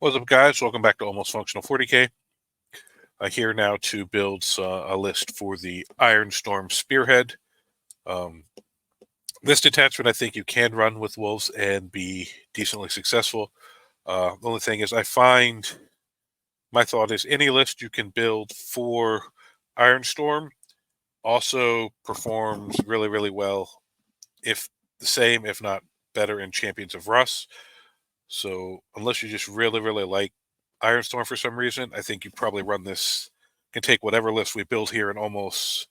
What's up, guys? Welcome back to Almost Functional 40K. Here now to build a list for the Ironstorm Spearhead. This detachment I think you can run with Wolves and be decently successful. The only thing is my thought is any list you can build for Ironstorm also performs really, really well, if the same, if not better, in Champions of Russ. So unless you just really, really like Ironstorm for some reason, I think you probably run this, can take whatever list we build here and almost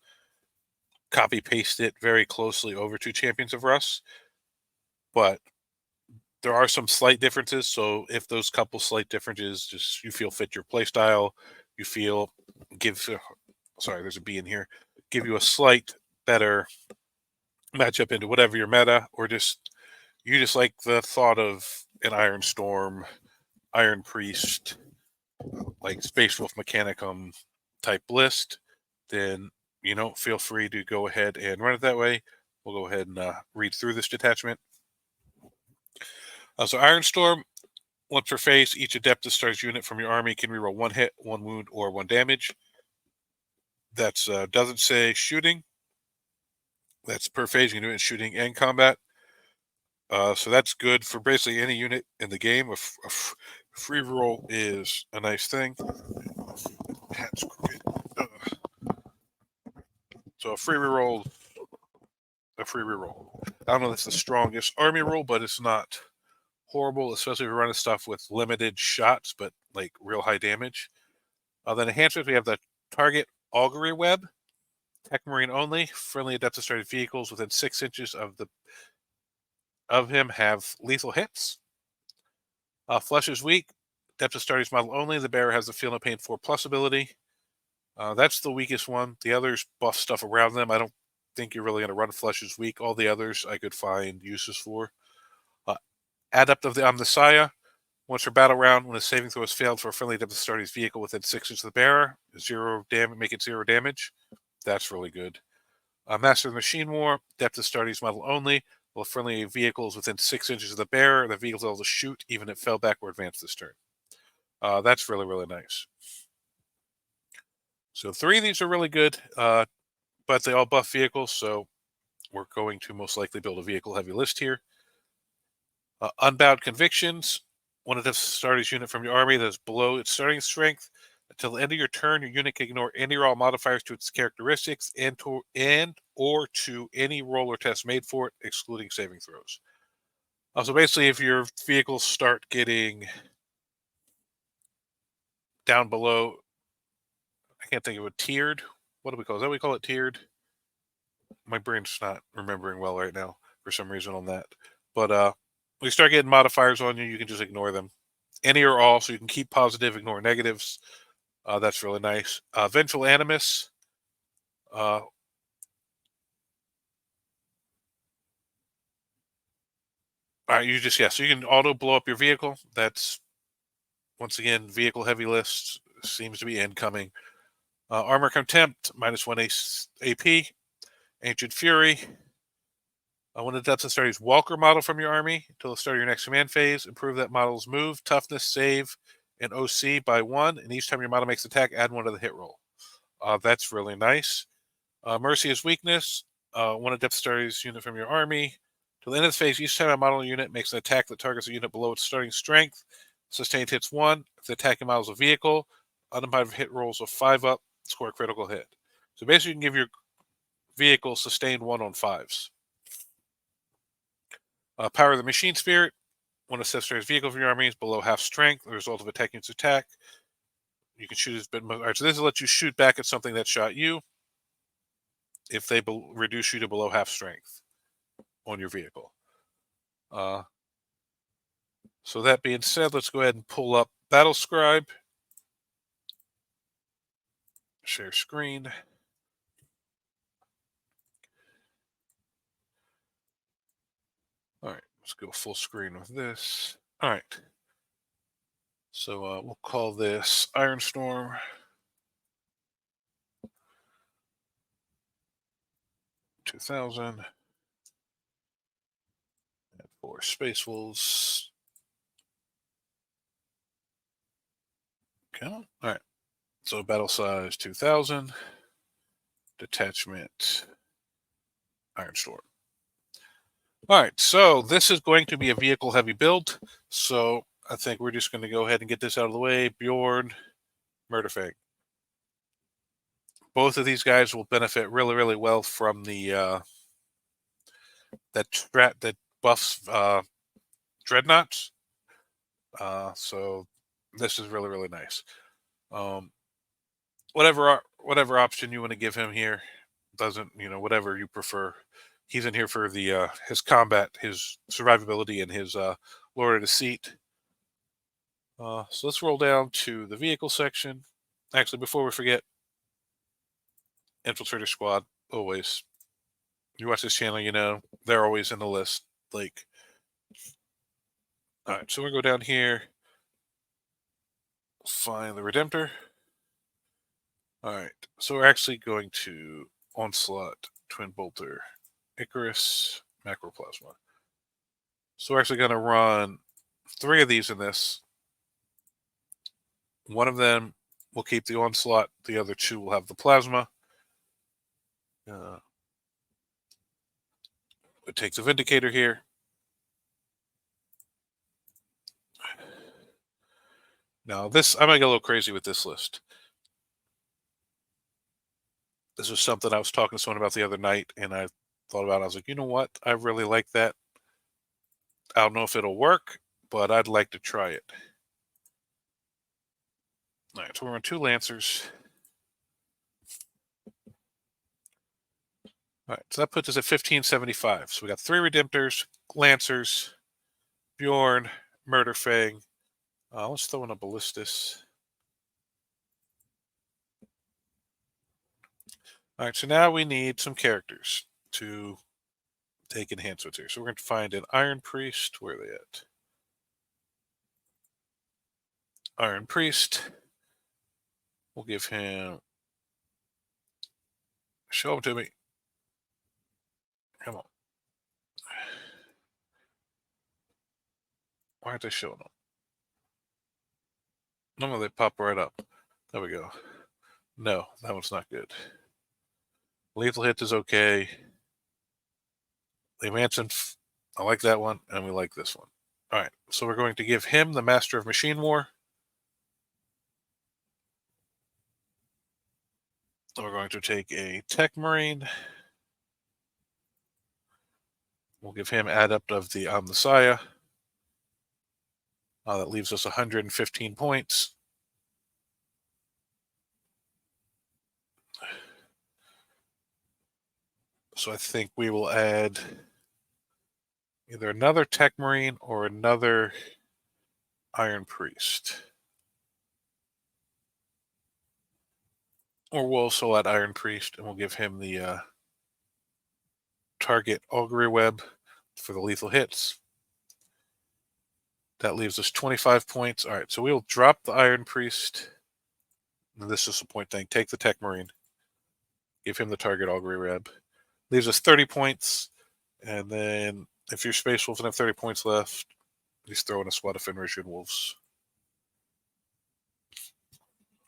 copy paste it very closely over to Champions of Russ. But there are some slight differences. So if those couple slight differences just you feel fit your playstyle, you feel there's a B in here, give you a slight better matchup into whatever your meta, or you just like the thought of an Ironstorm, Iron Priest, like Space Wolf Mechanicum type list, then feel free to go ahead and run it that way. We'll go ahead and read through this detachment. So Ironstorm, once per phase, each Adept that starts unit from your army can reroll 1 hit, 1 wound, or 1 damage. That's doesn't say shooting. That's per phase. You can do it in shooting and combat. So that's good for basically any unit in the game. A free roll is a nice thing. So a free reroll. I don't know if it's the strongest army roll, but it's not horrible, especially if you're running stuff with limited shots, but like real high damage. Then enhancements, we have the target Augury web, Techmarine only. Friendly Adept started vehicles within 6 inches of him have lethal hits. Flesh is weak. Adept Astartes model only. The bearer has the Feel No Pain 4+ ability. That's the weakest one. The others buff stuff around them. I don't think you're really going to run Flesh is weak. All the others I could find uses for. Adept of the Omnissiah. Once per battle round, when a saving throw is failed for a friendly Adept Astartes vehicle within 6 inches of the bearer, 0 damage, make it 0 damage. That's really good. Master of the Machine War. Adept Astartes model only. While friendly vehicles within 6 inches of the bearer, the vehicle is able to shoot even if it fell back or advanced this turn. That's really, really nice. So 3 of these are really good, but they all buff vehicles, so we're going to most likely build a vehicle-heavy list here. Unbound Convictions. One of the Astartes unit from your army that is below its starting strength. Until the end of your turn, your unit can ignore any or all modifiers to its characteristics or to any roll or test made for it, excluding saving throws. So basically, if your vehicles start getting down below, I can't think of it, tiered. What do we call it? Is that what we call it, tiered? My brain's not remembering well right now for some reason on that. But when you start getting modifiers on you, you can just ignore them. Any or all, so you can keep positive, ignore negatives. That's really nice. Vengeful Animus. So you can auto blow up your vehicle. That's, once again, vehicle heavy list seems to be incoming. Armor Contempt, -1 AP. Ancient Fury. When the Adept Astartes Walker model from your army until the start of your next command phase, improve that model's move, toughness, save, and OC by 1, and each time your model makes attack, add 1 to the hit roll. That's really nice. Mercy is weakness. One Adept Astartes unit from your army. Till the end of the phase, each time a model unit makes an attack that targets a unit below its starting strength, sustained hits 1. If the attacking model is a vehicle, unmodified hit rolls of 5 up, score a critical hit. So basically, you can give your vehicle sustained 1 on 5s. Power of the Machine Spirit. When a Astartes vehicle from your army is below half strength, the result of attacking its attack, you can shoot as All right, so this will let you shoot back at something that shot you if they reduce you to below half strength on your vehicle. So that being said, let's go ahead and pull up Battle Scribe. Share screen. All right, let's go full screen with this. All right. So we'll call this Ironstorm. $2,000. And for Space Wolves. Come on. All right. So battle size 2,000. Detachment Ironstorm. All right. So this is going to be a vehicle heavy build. So I think we're just going to go ahead and get this out of the way. Bjorn, Murderfang. Both of these guys will benefit really, really well from the that buffs dreadnoughts. So this is really, really nice. Whatever option you want to give him here, doesn't, whatever you prefer. He's in here for the his combat, his survivability, and his Lord of the Seat. So let's roll down to the vehicle section. Actually, before we forget, Infiltrator Squad, always. You watch this channel, they're always in the list. Like, all right, so we go down here, find the Redemptor. All right, so we're actually going to Onslaught, Twin Bolter, Icarus, Macroplasma. So we're actually going to run 3 of these in this. One of them will keep the Onslaught. The other 2 will have the Plasma. It takes a Vindicator here. Now this, I might get a little crazy with this list. This was something I was talking to someone about the other night, and I thought about it. I was like, you know what? I really like that. I don't know if it'll work, but I'd like to try it. All right, so we're on 2 Lancers. All right, so that puts us at 1575. So we got 3 Redemptors, Lancers, Bjorn, Murderfang. Let's throw in a Ballistus. All right, so now we need some characters to take enhancements here. So we're going to find an Iron Priest. Where are they at? Iron Priest. We'll give him... Show him to me. Come on. Why aren't they showing them? No, they pop right up. There we go. No, that one's not good. Lethal Hit is okay. Manson, I like that one, and we like this one. All right, so we're going to give him the Master of Machine War. We're going to take a Techmarine. We'll give him Adept of the Omnissiah. That leaves us 115 points. So I think we will add either another Techmarine or another Iron Priest. Or we'll also add Iron Priest, and we'll give him the target Augury Web for the lethal hits. That leaves us 25 points. All right, so we'll drop the Iron Priest. And this is a point thing. Take the Techmarine. Give him the target Augury Web. Leaves us 30 points. And then if your Space Wolves have 30 points left, just throw in a squad of Fenrisian Wolves.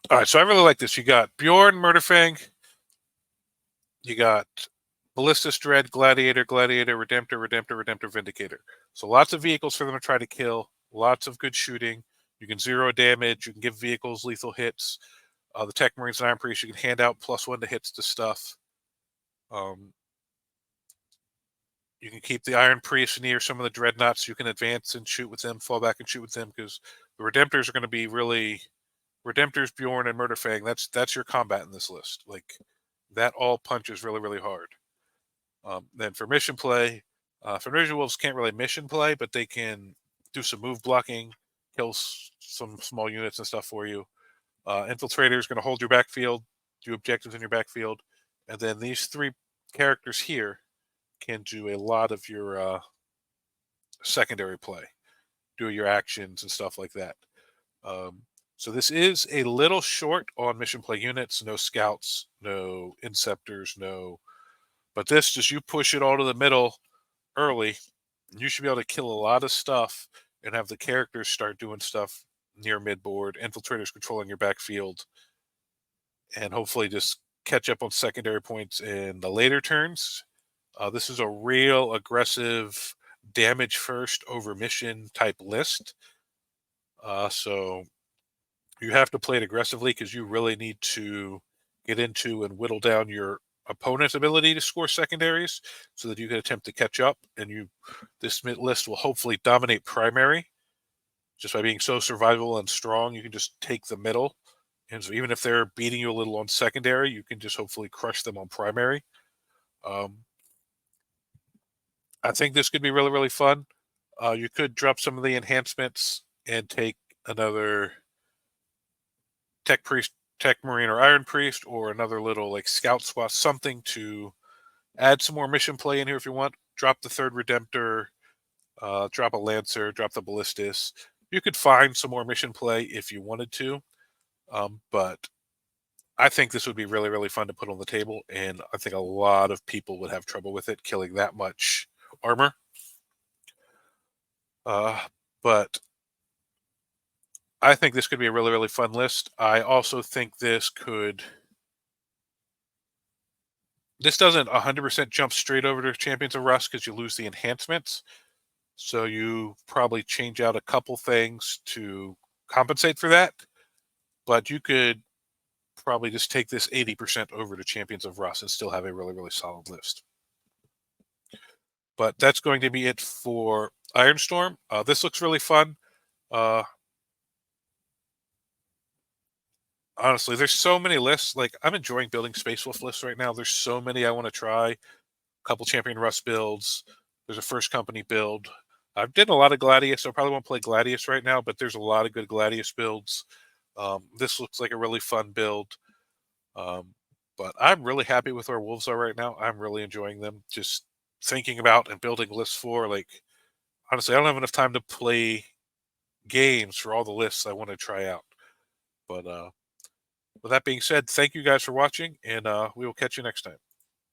All right, so I really like this. You got Bjorn, Murderfang. You got Ballistus, Dread, Gladiator, Redemptor, Vindicator. So lots of vehicles for them to try to kill. Lots of good shooting. You can 0 damage. You can give vehicles lethal hits. The Techmarines and Iron Priest, you can hand out +1 to hits to stuff. You can keep the Iron Priest near some of the Dreadnoughts. You can advance and shoot with them, fall back and shoot with them, because the Redemptors are going to be really... Redemptors, Bjorn, and Murderfang, that's your combat in this list. Like, that all punches really, really hard. Then for mission play, Fenrisian Wolves can't really mission play, but they can do some move blocking, kill some small units and stuff for you. Infiltrator is going to hold your backfield, do objectives in your backfield. And then these 3 characters here can do a lot of your secondary play, do your actions and stuff like that. So this is a little short on mission play units. No scouts, no inceptors, no... But this, just you push it all to the middle early, you should be able to kill a lot of stuff and have the characters start doing stuff near midboard, infiltrators controlling your backfield, and hopefully just catch up on secondary points in the later turns. This is a real aggressive damage first over mission type list. So you have to play it aggressively because you really need to get into and whittle down your opponent's ability to score secondaries so that you can attempt to catch up. And this list will hopefully dominate primary just by being so survivable and strong. You can just take the middle. And so even if they're beating you a little on secondary, you can just hopefully crush them on primary. I think this could be really, really fun. You could drop some of the enhancements and take another Techmarine or Iron Priest, or another little like scout squad, something to add some more mission play in here if you want. Drop the third Redemptor, drop a Lancer, drop the Ballistus. You could find some more mission play if you wanted to, but I think this would be really, really fun to put on the table, and I think a lot of people would have trouble with it, killing that much armor. But I think this could be a really, really fun list. I also think this doesn't 100% jump straight over to Champions of Rust because you lose the enhancements. So you probably change out a couple things to compensate for that. But you could probably just take this 80% over to Champions of Rust and still have a really, really solid list. But that's going to be it for Ironstorm. This looks really fun. Honestly, there's so many lists. Like, I'm enjoying building Space Wolf lists right now. There's so many I want to try. A couple Champion Rust builds. There's a First Company build. I've done a lot of Gladius. I probably won't play Gladius right now, but there's a lot of good Gladius builds. This looks like a really fun build. But I'm really happy with where Wolves are right now. I'm really enjoying them. Just thinking about and building lists for, like, honestly, I don't have enough time to play games for all the lists I want to try out. But with that being said, thank you guys for watching, and we will catch you next time.